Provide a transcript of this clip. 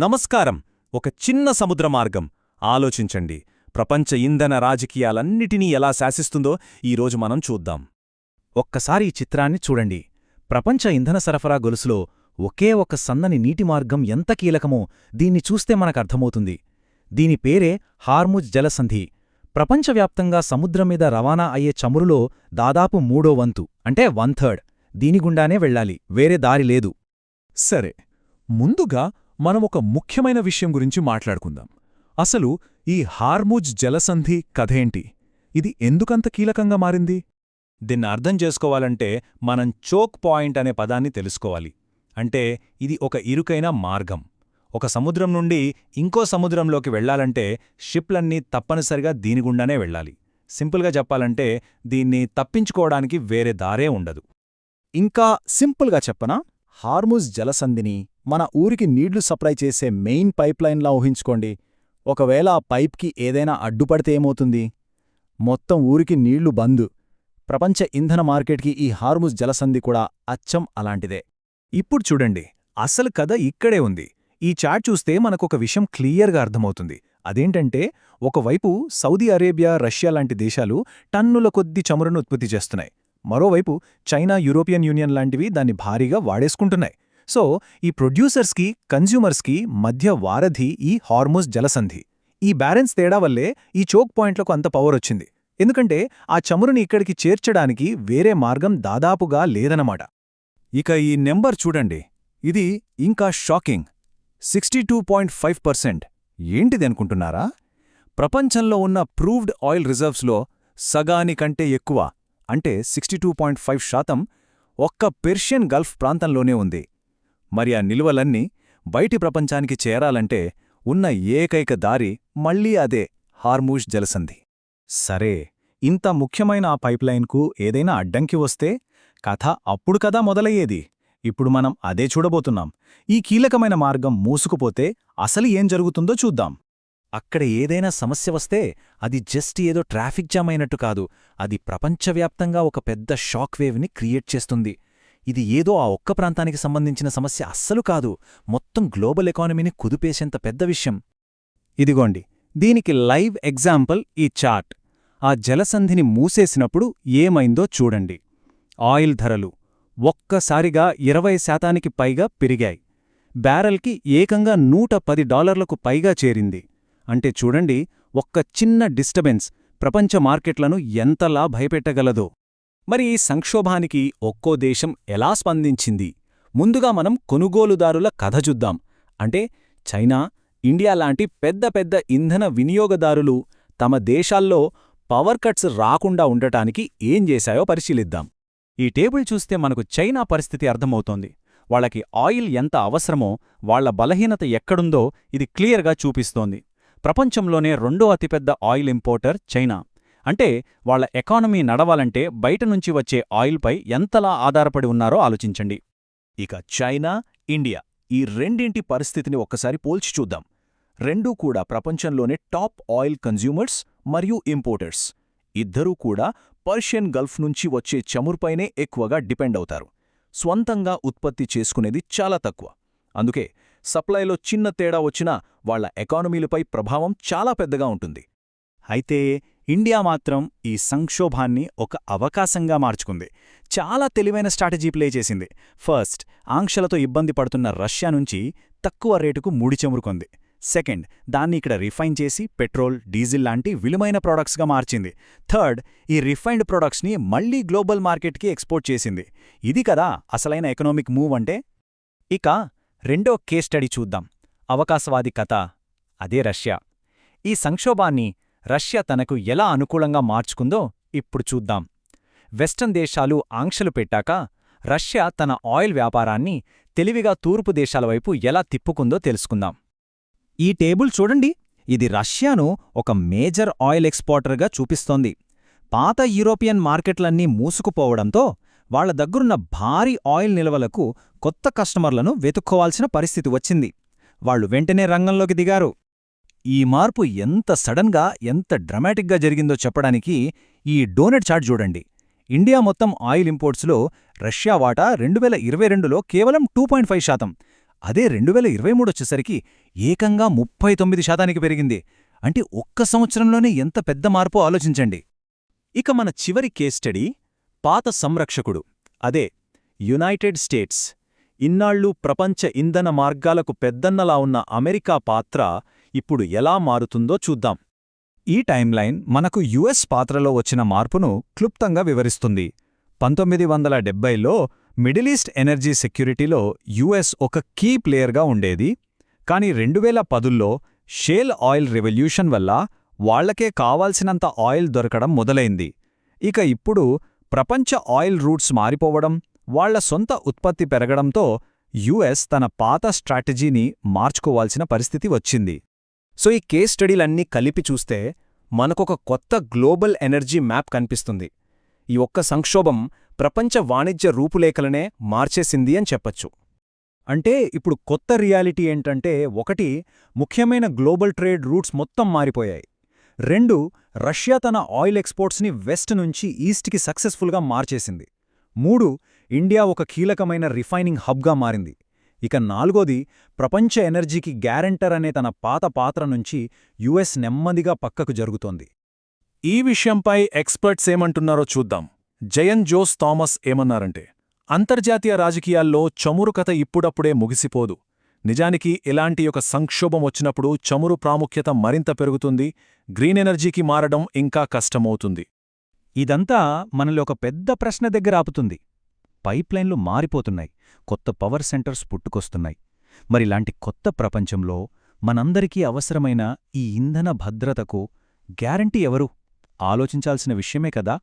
నమస్కారం. ఒక చిన్న సముద్ర మార్గం ఆలోచించండి. ప్రపంచ ఇంధన రాజకీయాలన్నిటినీ ఎలా శాసిస్తుందో ఈరోజు మనం చూద్దాం. ఒక్కసారి ఈ చిత్రాన్ని చూడండి. ప్రపంచ ఇంధన సరఫరా గొలుసులో ఒకే ఒక సన్నని నీటి మార్గం ఎంత కీలకమో దీన్ని చూస్తే మనకర్థమవుతుంది. దీని పేరే హార్ముజ్ జలసంధి. ప్రపంచవ్యాప్తంగా సముద్రం మీద రవాణా అయ్యే చమురులో దాదాపు మూడో వంతు అంటే 1/3 దీనిగుండానే వెళ్ళాలి, వేరే దారి లేదు. సరే, ముందుగా మనం ఒక ముఖ్యమైన విషయం గురించి మాట్లాడుకుందాం. అసలు ఈ హార్ముజ్ జలసంధి కథేంటి? ఇది ఎందుకంత కీలకంగా మారింది? దీన్ని అర్థం చేసుకోవాలంటే మనం చోక్ పాయింట్ అనే పదాన్ని తెలుసుకోవాలి. అంటే ఇది ఒక ఇరుకైన మార్గం. ఒక సముద్రం నుండి ఇంకో సముద్రంలోకి వెళ్లాలంటే షిప్లన్నీ తప్పనిసరిగా దీనిగుండానే వెళ్ళాలి. సింపుల్గా చెప్పాలంటే దీన్ని తప్పించుకోవడానికి వేరే దారే ఉండదు. ఇంకా సింపుల్గా చెప్పనా, హార్ముజ్ జలసంధిని మన ఊరికి నీళ్లు సప్లై చేసే మెయిన్ పైప్లైన్లా ఊహించుకోండి. ఒకవేళ ఆ పైప్కి ఏదైనా అడ్డుపడితే ఏమవుతుంది? మొత్తం ఊరికి నీళ్లు బంద్. ప్రపంచ ఇంధన మార్కెట్కి ఈ హార్ముజ్ జలసంధి కూడా అచ్చం అలాంటిదే. ఇప్పుడు చూడండి, అసలు కథ ఇక్కడే ఉంది. ఈ చార్ట్ చూస్తే మనకొక విషయం క్లియర్గా అర్థమవుతుంది. అదేంటంటే, ఒకవైపు సౌదీ అరేబియా, రష్యా లాంటి దేశాలు టన్నుల కొద్దీ చమురును ఉత్పత్తి చేస్తున్నాయి. మరోవైపు చైనా, యూరోపియన్ యూనియన్ లాంటివి దాన్ని భారీగా వాడేసుకుంటున్నాయి. సో ఈ ప్రొడ్యూసర్స్కి, కన్జ్యూమర్స్కి మధ్య వారధి ఈ హార్ముజ్ జలసంధి. ఈ బ్యాలెన్స్ తేడా వల్లే ఈ చోక్ పాయింట్లకు అంత పవర్ వచ్చింది. ఎందుకంటే ఆ చమురుని ఇక్కడికి చేర్చడానికి వేరే మార్గం దాదాపుగా లేదన్నమాట. ఇక ఈ నెంబర్ చూడండి, ఇది ఇంకా షాకింగ్. 62.5%. ఏంటిది అనుకుంటున్నారా? ప్రపంచంలో ఉన్న ప్రూవ్డ్ ఆయిల్ రిజర్వ్స్లో సగానికంటే ఎక్కువ, అంటే 62.5% ఒక్క పెర్షియన్ గల్ఫ్ ప్రాంతంలోనే ఉంది. మరి ఆ నిల్వలన్నీ బయటి ప్రపంచానికి చేరాలంటే ఉన్న ఏకైక దారి మళ్లీ అదే హార్ముజ్ జలసంధి. సరే, ఇంత ముఖ్యమైన ఆ పైప్లైన్కు ఏదైనా అడ్డంకి వస్తే కథ అప్పుడు కదా మొదలయ్యేది. ఇప్పుడు మనం అదే చూడబోతున్నాం. ఈ కీలకమైన మార్గం మూసుకుపోతే అసలు ఏం జరుగుతుందో చూద్దాం. అక్కడ ఏదైనా సమస్య వస్తే అది జస్ట్ ఏదో ట్రాఫిక్ జామ్ అయినట్టు కాదు, అది ప్రపంచవ్యాప్తంగా ఒక పెద్ద షాక్ వేవ్ని క్రియేట్ చేస్తుంది. ఇది ఏదో ఆ ఒక్క ప్రాంతానికి సంబంధించిన సమస్య అస్సలు కాదు, మొత్తం గ్లోబల్ ఎకానమీని కుదిపేసేంత పెద్ద విషయం. ఇదిగోండి, దీనికి లైవ్ ఎగ్జాంపుల్ ఈ చార్ట్. ఆ జలసంధిని మూసేసినప్పుడు ఏమైందో చూడండి. ఆయిల్ ధరలు ఒక్కసారిగా 20% పైగా పెరిగాయి. బ్యారెల్కి ఏకంగా $110 పైగా చేరింది. అంటే చూడండి, ఒక్క చిన్న డిస్టర్బెన్స్ ప్రపంచ మార్కెట్లను ఎంతలా భయపెట్టగలదో. మరి ఈ సంక్షోభానికి ఒక్కో దేశం ఎలా స్పందించింది? ముందుగా మనం కొనుగోలుదారుల కథ చూద్దాం. అంటే చైనా, ఇండియా లాంటి పెద్ద పెద్ద ఇంధన వినియోగదారులు తమ దేశాల్లో పవర్ కట్స్ రాకుండా ఉండటానికి ఏం చేశాయో పరిశీలిద్దాం. ఈ టేబుల్ చూస్తే మనకు చైనా పరిస్థితి అర్థమవుతోంది. వాళ్లకి ఆయిల్ ఎంత అవసరమో, వాళ్ల బలహీనత ఎక్కడుందో ఇది క్లియర్గా చూపిస్తోంది. ప్రపంచంలోనే రెండో అతిపెద్ద ఆయిల్ ఇంపోర్టర్ చైనా. అంటే వాళ్ల ఎకానమీ నడవాలంటే బయటనుంచి వచ్చే ఆయిల్పై ఎంతలా ఆధారపడి ఉన్నారో ఆలోచించండి. ఇక చైనా, ఇండియా ఈ రెండింటి పరిస్థితిని ఒక్కసారి పోల్చి చూద్దాం. రెండూ కూడా ప్రపంచంలోనే టాప్ ఆయిల్ కన్జ్యూమర్స్ మరియు ఇంపోర్టర్స్. ఇద్దరూ కూడా పర్షియన్ గల్ఫ్ నుంచి వచ్చే చమురుపైనే ఎక్కువగా డిపెండ్ అవుతారు. స్వంతంగా ఉత్పత్తి చేసుకునేది చాలా తక్కువ. అందుకే సప్లైలో చిన్న తేడా వచ్చినా వాళ్ల ఎకానమీలపై ప్రభావం చాలా పెద్దగా ఉంటుంది. అయితే ఇండియా మాత్రం ఈ సంక్షోభాన్ని ఒక అవకాశంగా మార్చుకుంది. చాలా తెలివైన స్ట్రాటజీ ప్లే చేసింది. ఫస్ట్, ఆంక్షలతో ఇబ్బంది పడుతున్న రష్యా నుంచి తక్కువ రేటుకు ముడి చమురు కొంది. సెకండ్, దాన్ని ఇక్కడ రిఫైన్ చేసి పెట్రోల్, డీజిల్ లాంటి విలువైన ప్రోడక్ట్స్గా మార్చింది. థర్డ్, ఈ రిఫైన్డ్ ప్రోడక్ట్స్ని మళ్లీ గ్లోబల్ మార్కెట్కి ఎక్స్పోర్ట్ చేసింది. ఇది కదా అసలైన ఎకనామిక్ మూవ్ అంటే. ఇక రెండో కేస్ స్టడీ చూద్దాం. అవకాశవాది కథ, అదే రష్యా. ఈ సంక్షోభాన్ని రష్యా తనకు ఎలా అనుకూలంగా మార్చుకుందో ఇప్పుడు చూద్దాం. వెస్టర్న్ దేశాలు ఆంక్షలు పెట్టాక రష్యా తన ఆయిల్ వ్యాపారాన్ని తెలివిగా తూర్పు దేశాల వైపు ఎలా తిప్పుకుందో తెలుసుకుందాం. ఈ టేబుల్ చూడండి, ఇది రష్యాను ఒక మేజర్ ఆయిల్ ఎక్స్పోర్టర్గా చూపిస్తోంది. పాత యూరోపియన్ మార్కెట్లన్నీ మూసుకుపోవడంతో వాళ్ల దగ్గరున్న భారీ ఆయిల్ నిల్వలకు కొత్త కస్టమర్లను వెతుక్కోవాల్సిన పరిస్థితి వచ్చింది. వాళ్లు వెంటనే రంగంలోకి దిగారు. ఈ మార్పు ఎంత సడన్గా, ఎంత డ్రమాటిక్గా జరిగిందో చెప్పడానికి ఈ డోనట్ చార్ట్ చూడండి. ఇండియా మొత్తం ఆయిల్ ఇంపోర్ట్స్లో రష్యా వాటా 2022లో కేవలం 2.5%. అదే 2023 వచ్చేసరికి ఏకంగా 39% పెరిగింది. అంటే ఒక్క సంవత్సరంలోనే ఎంత పెద్ద మార్పో ఆలోచించండి. ఇక మన చివరి కేస్ స్టడీ పాత సంరక్షకుడు, అదే యునైటెడ్ స్టేట్స్. ఇన్నాళ్లు ప్రపంచ ఇంధన మార్గాలకు పెద్దన్నలా ఉన్న అమెరికా పాత్ర ఇప్పుడు ఎలా మారుతుందో చూద్దాం. ఈ టైమ్లైన్ మనకు యుఎస్ పాత్రలో వచ్చిన మార్పును క్లుప్తంగా వివరిస్తుంది. 1970లో మిడిల్ ఈస్ట్ ఎనర్జీ సెక్యూరిటీలో యుఎస్ ఒక కీ ప్లేయర్గా ఉండేది. కాని 2010లో షేల్ ఆయిల్ రెవల్యూషన్ వల్ల వాళ్లకే కావాల్సినంత ఆయిల్ దొరకడం మొదలైంది. ఇక ఇప్పుడు ప్రపంచ ఆయిల్ రూట్స్ మారిపోవడం, వాళ్ల సొంత ఉత్పత్తి పెరగడంతో యుఎస్ తన పాత స్ట్రాటజీని మార్చుకోవాల్సిన పరిస్థితి వచ్చింది. సో ఈ కేస్ స్టడీలన్నీ కలిపి చూస్తే మనకొక కొత్త గ్లోబల్ ఎనర్జీ మ్యాప్ కనిపిస్తుంది. ఈ ఒక్క సంక్షోభం ప్రపంచ వాణిజ్య రూపురేఖలనే మార్చేసింది అని చెప్పచ్చు. అంటే ఇప్పుడు కొత్త రియాలిటీ ఏంటంటే, 1 ముఖ్యమైన గ్లోబల్ ట్రేడ్ రూట్స్ మొత్తం మారిపోయాయి. 2 రష్యా తన ఆయిల్ ఎక్స్పోర్ట్స్ని వెస్ట్ నుంచి ఈస్ట్కి సక్సెస్ఫుల్గా మార్చేసింది. 3 ఇండియా ఒక కీలకమైన రిఫైనింగ్ హబ్గా మారింది. ఇక 4ది ప్రపంచ ఎనర్జీకి గ్యారెంటర్ అనే తన పాత పాత్ర నుంచి యుఎస్ నెమ్మదిగా పక్కకు జరుగుతోంది. ఈ విషయంపై ఎక్స్పర్ట్స్ ఏమంటున్నారో చూద్దాం. జయన్ జోస్ థామస్ ఏమన్నారంటే, అంతర్జాతీయ రాజకీయాల్లో చమురు కథ ఇప్పుడప్పుడే ముగిసిపోదు. నిజానికి ఇలాంటి ఒక సంక్షోభం వచ్చినప్పుడు చమురు ప్రాముఖ్యత మరింత పెరుగుతుంది, గ్రీన్ ఎనర్జీకి మారడం ఇంకా కష్టమవుతుంది. ఇదంతా మనలో ఒక పెద్ద ప్రశ్న దగ్గర ఆపుతుంది. పైప్లైన్లు మారిపోతున్నాయి, కొత్త పవర్ సెంటర్స్ పుట్టుకొస్తున్నాయి. మరిలాంటి కొత్త ప్రపంచంలో మనందరికీ అవసరమైన ఈ ఇంధన భద్రతకు గ్యారంటీ ఎవరు? ఆలోచించాల్సిన విషయమే కదా.